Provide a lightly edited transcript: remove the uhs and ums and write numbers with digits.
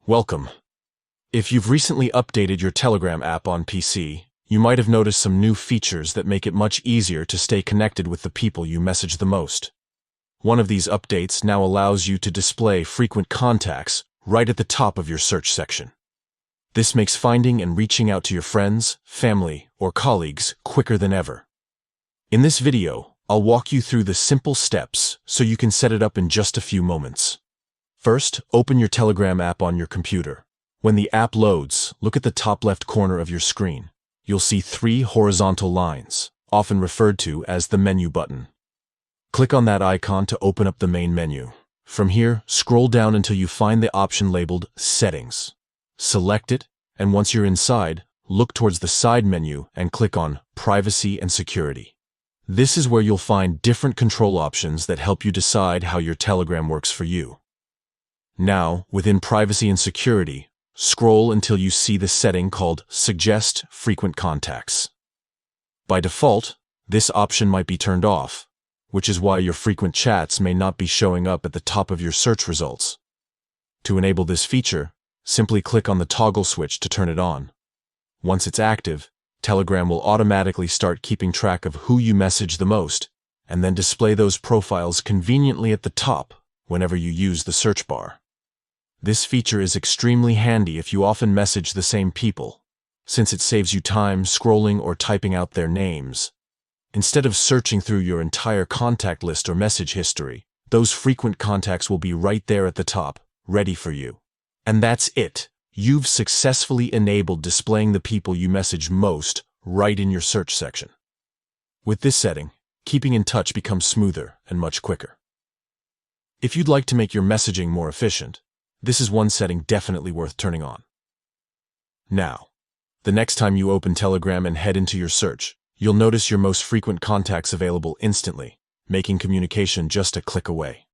Welcome. If you've recently updated your Telegram app on PC, you might have noticed some new features that make it much easier to stay connected with the people you message the most. One of these updates now allows you to display frequent contacts right at the top of your search section. This makes finding and reaching out to your friends, family, or colleagues quicker than ever. In this video, I'll walk you through the simple steps so you can set it up in just a few moments. First, open your Telegram app on your computer. When the app loads, look at the top left corner of your screen. You'll see 3 horizontal lines, often referred to as the menu button. Click on that icon to open up the main menu. From here, scroll down until you find the option labeled Settings. Select it, and once you're inside, look towards the side menu and click on Privacy and Security. This is where you'll find different control options that help you decide how your Telegram works for you. Now, within Privacy and Security, scroll until you see the setting called Suggest Frequent Contacts. By default, this option might be turned off, which is why your frequent chats may not be showing up at the top of your search results. To enable this feature, simply click on the toggle switch to turn it on. Once it's active, Telegram will automatically start keeping track of who you message the most, and then display those profiles conveniently at the top whenever you use the search bar. This feature is extremely handy if you often message the same people, since it saves you time scrolling or typing out their names. Instead of searching through your entire contact list or message history, those frequent contacts will be right there at the top, ready for you. And that's it. You've successfully enabled displaying the people you message most right in your search section. With this setting, keeping in touch becomes smoother and much quicker. If you'd like to make your messaging more efficient, this is one setting definitely worth turning on. Now, the next time you open Telegram and head into your search, you'll notice your most frequent contacts available instantly, making communication just a click away.